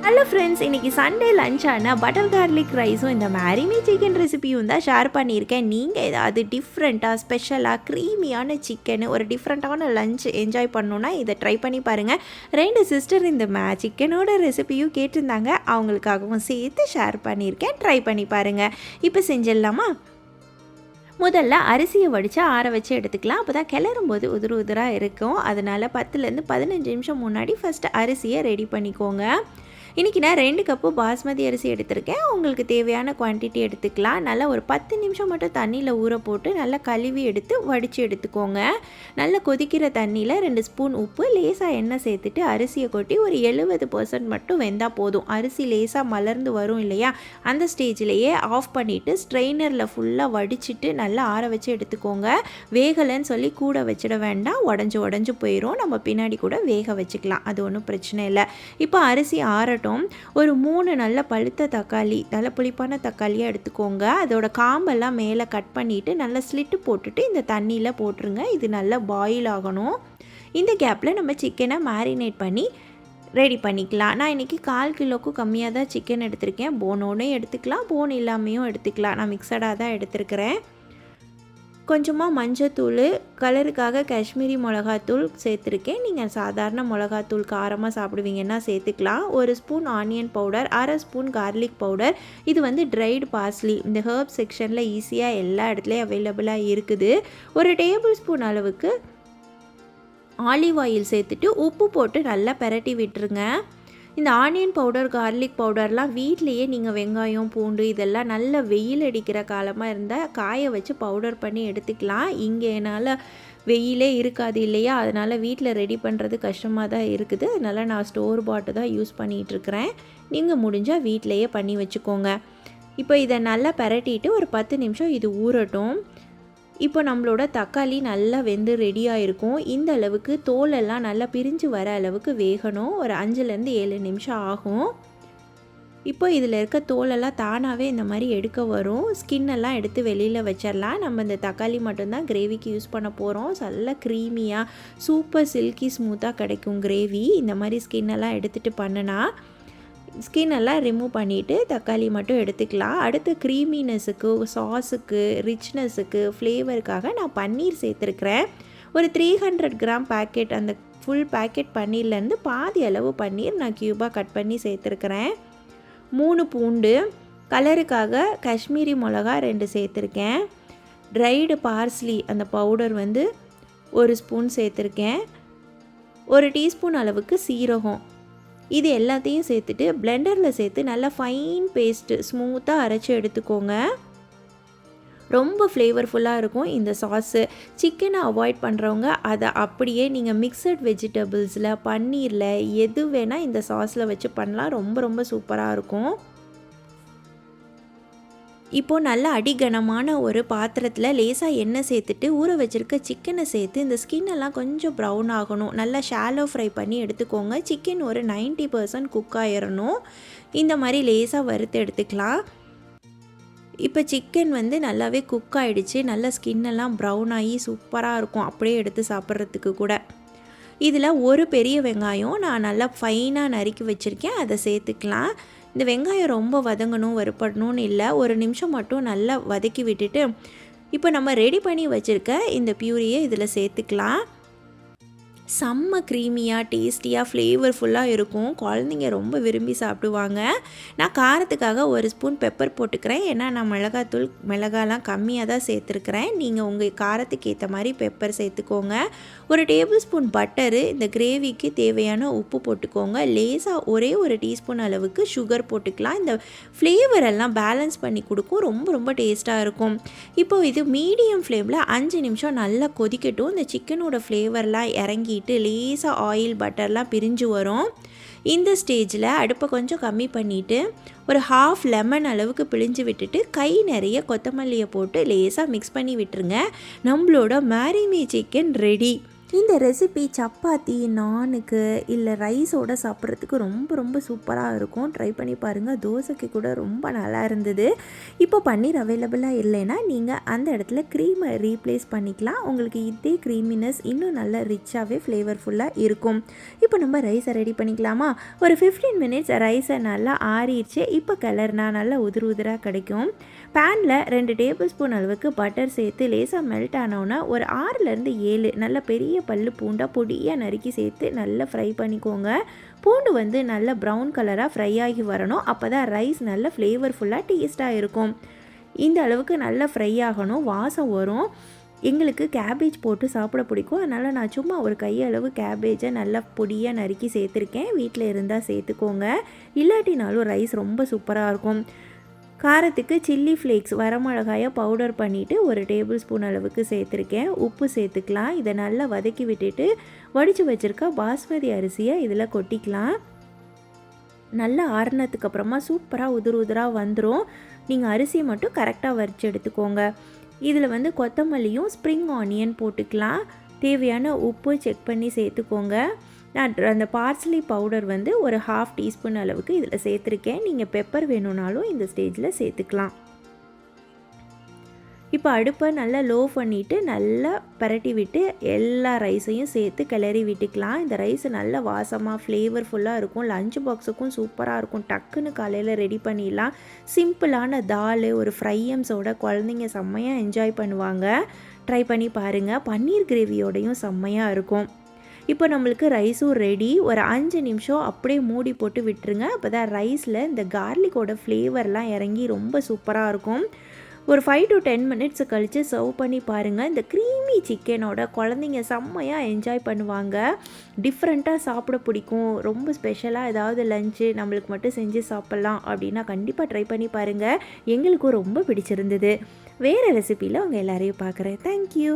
Hello friends, இன்றைக்கி Sunday லஞ்சான butter garlic ரைஸும் இந்த மேரினே சிக்கன் ரெசிபியும் தான் ஷேர் பண்ணியிருக்கேன். நீங்கள் ஏதாவது டிஃப்ரெண்ட்டாக ஸ்பெஷலாக க்ரீமியான சிக்கனு ஒரு டிஃப்ரெண்ட்டான லஞ்ச் என்ஜாய் பண்ணணுன்னா இதை ட்ரை பண்ணி பாருங்கள். 2 சிஸ்டர் இந்த சிக்கனோட ரெசிபியும் கேட்டிருந்தாங்க, அவங்களுக்காகவும் சேர்த்து ஷேர் பண்ணியிருக்கேன். ட்ரை பண்ணி பாருங்கள். இப்போ செஞ்சிடலாமா? முதல்ல அரிசியை வடித்து ஆற வச்சு எடுத்துக்கலாம். அப்போ தான் கிளறும்போது உதிராக இருக்கும். அதனால் 10லேருந்து 15 நிமிஷம் முன்னாடி ஃபஸ்ட்டு அரிசியை ரெடி பண்ணிக்கோங்க. இன்றைக்கி நான் 2 கப்பு பாஸ்மதி அரிசி எடுத்திருக்கேன். உங்களுக்கு தேவையான குவான்டிட்டி எடுத்துக்கலாம். நல்லா ஒரு 10 நிமிஷம் மட்டும் தண்ணியில் ஊற போட்டு நல்லா கழுவி எடுத்து வடித்து எடுத்துக்கோங்க. நல்லா கொதிக்கிற தண்ணியில் 2 ஸ்பூன் உப்பு, லேசாக எண்ணெய் சேர்த்துட்டு அரிசியை கொட்டி ஒரு 70% மட்டும் வெந்தால் போதும். அரிசி லேசாக மலர்ந்து வரும் இல்லையா, அந்த ஸ்டேஜ்லேயே ஆஃப் பண்ணிவிட்டு ஸ்ட்ரெயினரில் ஃபுல்லாக வடிச்சிட்டு நல்லா ஆற வச்சு எடுத்துக்கோங்க. வேகலைன்னு சொல்லி கூட வச்சிட வேண்டாம், உடஞ்சி போயிடும். நம்ம பின்னாடி கூட வேக வச்சுக்கலாம், அது ஒன்றும் பிரச்சனை இல்லை. இப்போ அரிசி ஆறட்டும். ஒரு 3 நல்ல பழுத்த தக்காளி, நல்ல புளிப்பான தக்காளியாக எடுத்துக்கோங்க. அதோட காம்பெல்லாம் மேலே கட் பண்ணிவிட்டு நல்லா ஸ்லிட்டு போட்டுட்டு இந்த தண்ணியில் போட்டுருங்க. இது நல்லா பாயில் ஆகணும். இந்த கேப்பில் நம்ம சிக்கனை மேரினேட் பண்ணி ரெடி பண்ணிக்கலாம். நான் இன்றைக்கி 1/4 கிலோக்கும் கம்மியாக தான் சிக்கன் எடுத்திருக்கேன். போனோடனே எடுத்துக்கலாம், போன் இல்லாமையும் எடுத்துக்கலாம். நான் மிக்சடாக தான் எடுத்துருக்கிறேன். கொஞ்சமாக மஞ்சத்தூள், கலருக்காக காஷ்மீரி மிளகாத்தூள் சேர்த்துருக்கேன். நீங்கள் சாதாரண மிளகாத்தூள் காரமாக சாப்பிடுவீங்கன்னா சேர்த்துக்கலாம். 1 spoon onion powder, 1/2 spoon garlic powder. இது வந்து ட்ரைடு பார்ஸ்லி. இந்த ஹர்ப் செக்ஷனில் ஈஸியாக எல்லா இடத்துலையும் அவைலபிளாக இருக்குது. 1 டேபிள் ஸ்பூன் அளவுக்கு ஆலிவ் ஆயில் சேர்த்துட்டு உப்பு போட்டு நல்லா பெரட்டி விட்டுருங்க. இந்த ஆனியன் பவுடர், கார்லிக் பவுடர்லாம் வீட்லேயே நீங்கள் வெங்காயம், பூண்டு இதெல்லாம் நல்ல வெயில் அடிக்கிற காலமாக இருந்தால் காய வச்சு பவுடர் பண்ணி எடுத்துக்கலாம். இங்கே என்னால் வெயிலே இருக்காது இல்லையா, அதனால் வீட்டில் ரெடி பண்ணுறது கஷ்டமாக தான் இருக்குது. அதனால் நான் ஸ்டோர் பாட்டு தான் யூஸ் பண்ணிகிட்ருக்கிறேன். நீங்கள் முடிஞ்சால் வீட்டிலையே பண்ணி வச்சுக்கோங்க. இப்போ இதை நல்லா பெரட்டிட்டு ஒரு 10 நிமிஷம் இது ஊறட்டும். இப்போ நம்மளோட தக்காளி நல்லா வெந்து ரெடியாக இருக்கும். இந்த அளவுக்கு தோலெல்லாம் நல்லா பிரிஞ்சு வர அளவுக்கு வேகணும். ஒரு 5லேருந்து 7 நிமிஷம் ஆகும். இப்போ இதில் இருக்க தோலெல்லாம் தானாகவே இந்த மாதிரி எடுக்க வரும். ஸ்கின்னெல்லாம் எடுத்து வெளியில் வச்சிடலாம். நம்ம இந்த தக்காளி மட்டும்தான் கிரேவிக்கு யூஸ் பண்ண போகிறோம். நல்லா க்ரீமியாக சூப்பர் சில்கி ஸ்மூத்தாக கிடைக்கும் கிரேவி. இந்த மாதிரி ஸ்கின்னெல்லாம் எடுத்துகிட்டு பண்ணினா ஸ்கின்னெல்லாம் ரிமூவ் பண்ணிவிட்டு தக்காளி மட்டும் எடுத்துக்கலாம். அடுத்து க்ரீமினஸுக்கு, சாஸுக்கு, ரிச்னஸுக்கு, ஃப்ளேவருக்காக நான் பன்னீர் சேர்த்துருக்கிறேன். ஒரு 300 கிராம் பேக்கெட், அந்த ஃபுல் பேக்கெட் பன்னீர்லேருந்து பாதி அளவு பன்னீர் நான் க்யூபாக கட் பண்ணி சேர்த்துருக்கிறேன். 3 பூண்டு, கலருக்காக காஷ்மீரி மிளகா 2 சேர்த்துருக்கேன். ட்ரைடு பார்ஸ்லி அந்த பவுடர் வந்து 1 ஸ்பூன் சேர்த்துருக்கேன். 1 டீஸ்பூன் அளவுக்கு சீரகம். இது எல்லாத்தையும் சேர்த்துட்டு பிளெண்டரில் சேர்த்து நல்லா ஃபைன் பேஸ்ட்டு ஸ்மூத்தாக அரைச்சி எடுத்துக்கோங்க. ரொம்ப ஃப்ளேவர்ஃபுல்லாக இருக்கும் இந்த சாஸு. சிக்கனை அவாய்ட் பண்ணுறவங்க அதை அப்படியே நீங்கள் மிக்சட் வெஜிடபிள்ஸில், பன்னீரில் எது வேணால் இந்த சாஸில் வச்சு பண்ணலாம். ரொம்ப சூப்பராக இருக்கும். இப்போது நல்லா அடிகனமான ஒரு பாத்திரத்தில் லேசாக எண்ணெய் சேர்த்துட்டு ஊற வச்சுருக்க சிக்கனை சேர்த்து இந்த ஸ்கின்னெல்லாம் கொஞ்சம் ப்ரௌன் ஆகணும். நல்லா ஷாலோ ஃப்ரை பண்ணி எடுத்துக்கோங்க. சிக்கன் ஒரு 90% குக் ஆயிடணும். இந்த மாதிரி லேசாக வறுத்து எடுத்துக்கலாம். இப்போ சிக்கன் வந்து நல்லாவே குக் ஆகிடுச்சு. நல்லா ஸ்கின்னெல்லாம் ப்ரௌன் ஆகி சூப்பராக இருக்கும் அப்படியே எடுத்து சாப்பிட்றதுக்கு கூட. இதில் ஒரு பெரிய வெங்காயம் நான் நல்லா ஃபைனாக நறுக்கி வச்சுருக்கேன், அதை சேர்த்துக்கலாம். இந்த வெங்காயம் ரொம்ப வதங்கணும், வறுப்படணும்னு இல்லை, 1 நிமிஷம் மட்டும் நல்லா வதக்கி விட்டுட்டு இப்போ நம்ம ரெடி பண்ணி வச்சுருக்க இந்த பியூரியை இதில் சேர்த்துக்கலாம். செம்ம க்ரீமியாக, டேஸ்டியாக, ஃப்ளேவர்ஃபுல்லாக இருக்கும். குழந்தைங்க ரொம்ப விரும்பி சாப்பிடுவாங்க. நான் காரத்துக்காக 1 ஸ்பூன் பெப்பர் போட்டுக்கிறேன். ஏன்னா நான் மிளகாலாம் கம்மியாக தான் சேர்த்துருக்கிறேன். நீங்கள் உங்கள் காரத்துக்கு ஏற்ற மாதிரி பெப்பர் சேர்த்துக்கோங்க. 1 டேபிள் ஸ்பூன் பட்டரு, இந்த கிரேவிக்கு தேவையான உப்பு போட்டுக்கோங்க. லேசாக ஒரே 1 டீஸ்பூன் அளவுக்கு சுகர் போட்டுக்கலாம். இந்த ஃப்ளேவர் எல்லாம் பேலன்ஸ் பண்ணி கொடுக்கும். ரொம்ப டேஸ்ட்டாக இருக்கும். இப்போ இது மீடியம் ஃப்ளேமில் 5 நிமிஷம் நல்லா கொதிக்கட்டும். இந்த சிக்கனோட ஃப்ளேவர்லாம் இறங்கி லேசாக ஆயில் பட்டர்லாம் பிரிஞ்சு வரும். இந்த ஸ்டேஜில் அடுப்பை கொஞ்சம் கம்மி பண்ணிவிட்டு ஒரு 1/2 லெமன் அளவுக்கு பிழிஞ்சு விட்டுட்டு கை நிறைய கொத்தமல்லியை போட்டு லேசாக மிக்ஸ் பண்ணி விட்டுருங்க. நம்மளோட மேரினே சிக்கன் ரெடி. இந்த ரெசிபி சப்பாத்தி, நானுக்கு இல்லை ரைஸோட சாப்பிட்றதுக்கு ரொம்ப ரொம்ப சூப்பராக இருக்கும். ட்ரை பண்ணி பாருங்கள். தோசைக்கு கூட ரொம்ப நல்லா இருந்தது. இப்போ பன்னீர் அவைலபிளாக இல்லைன்னா நீங்கள் அந்த இடத்துல க்ரீமை ரீப்ளேஸ் பண்ணிக்கலாம். உங்களுக்கு இதே க்ரீமினஸ் இன்னும் நல்லா ரிச்சாகவே ஃப்ளேவர்ஃபுல்லாக இருக்கும். இப்போ நம்ம ரைஸை ரெடி பண்ணிக்கலாமா? ஒரு 15 மினிட்ஸ் ரைஸை நல்லா ஆறிடுச்சு. இப்போ கிளறுனா நல்லா உதிர் உதிராக கிடைக்கும். பேனில் 2 டேபிள் ஸ்பூன் அளவுக்கு பட்டர் சேர்த்து லேசாக மெல்ட் ஆனோன்னா ஒரு 6லேருந்து 7 நல்ல பெரிய பல்லு பூண்டாக பொடியாக நறுக்கி சேர்த்து நல்லா ஃப்ரை பண்ணிக்கோங்க. பூண்டு வந்து நல்ல ப்ரௌன் கலராக ஃப்ரை ஆகி வரணும். அப்போ தான் ரைஸ் நல்ல ஃப்ளேவர்ஃபுல்லாக டேஸ்ட்டாக இருக்கும். இந்த அளவுக்கு நல்லா ஃப்ரை ஆகணும், வாசம் வரும். எங்களுக்கு கேபேஜ் போட்டு சாப்பிட பிடிக்கும். அதனால் நான் சும்மா ஒரு கையளவு கேபேஜை நல்லா பொடியாக நறுக்கி சேர்த்துருக்கேன். வீட்டில் இருந்தால் சேர்த்துக்கோங்க, இல்லாட்டினாலும் ரைஸ் ரொம்ப சூப்பராக இருக்கும். காரத்துக்கு சில்லி ஃப்ளேக்ஸ் வரமிளகாயை பவுடர் பண்ணிவிட்டு ஒரு டேபிள் ஸ்பூன் அளவுக்கு சேர்த்துருக்கேன். உப்பு சேர்த்துக்கலாம். இதை நல்லா வதக்கி விட்டுட்டு வடித்து வச்சுருக்க பாஸ்மதி அரிசியை இதில் கொட்டிக்கலாம். நல்லா ஆறுனதுக்கு அப்புறமா சூப்பராக உதிர் உதிராக வந்துடும். நீங்கள் அரிசியை மட்டும் கரெக்டாக வரித்து எடுத்துக்கோங்க. இதில் வந்து கொத்தமல்லியும் ஸ்ப்ரிங் ஆனியன் போட்டுக்கலாம். தேவையான உப்பு செக் பண்ணி சேர்த்துக்கோங்க. நான் அந்த பார்ஸ்லி பவுடர் வந்து ஒரு 1/2 டீஸ்பூன் அளவுக்கு இதில் சேர்த்துருக்கேன். நீங்கள் பெப்பர் வேணும்னாலும் இந்த ஸ்டேஜில் சேர்த்துக்கலாம். இப்போ அடுப்பை நல்லா லோ பண்ணிவிட்டு நல்லா பரட்டி விட்டு எல்லா ரைஸையும் சேர்த்து கிளறி விட்டுக்கலாம். இந்த ரைஸ் நல்லா வாசமாக ஃப்ளேவர்ஃபுல்லாக இருக்கும். லஞ்ச் பாக்ஸுக்கும் சூப்பராக இருக்கும். டக்குன்னு காலையில் ரெடி பண்ணிடலாம். சிம்பிளான தால் ஒரு ஃப்ரையம்ஸோட குழந்தைங்க செம்மையாக என்ஜாய் பண்ணுவாங்க. ட்ரை பண்ணி பாருங்கள். பன்னீர் கிரேவியோடையும் செம்மையாக இருக்கும். இப்போ நம்மளுக்கு ரைஸும் ரெடி. ஒரு 5 நிமிஷம் அப்படியே மூடி போட்டு விட்டுருங்க. அப்போ தான் ரைஸில் இந்த கார்லிக்கோட ஃப்ளேவர்லாம் இறங்கி ரொம்ப சூப்பராக இருக்கும். ஒரு 5 to 10 மினிட்ஸ் கழித்து சர்வ் பண்ணி பாருங்கள். இந்த க்ரீமி சிக்கனோட குழந்தைங்க செம்மையாக என்ஜாய் பண்ணுவாங்க. டிஃப்ரெண்ட்டாக சாப்பிட பிடிக்கும். ரொம்ப ஸ்பெஷலாக ஏதாவது லஞ்சு நம்மளுக்கு மட்டும் செஞ்சு சாப்பிட்லாம் அப்படின்னா கண்டிப்பாக ட்ரை பண்ணி பாருங்கள். எங்களுக்கும் ரொம்ப பிடிச்சிருந்தது. வேறு ரெசிப்பியில் உங்கள் எல்லாரையும் பார்க்குறேன். தேங்க்யூ.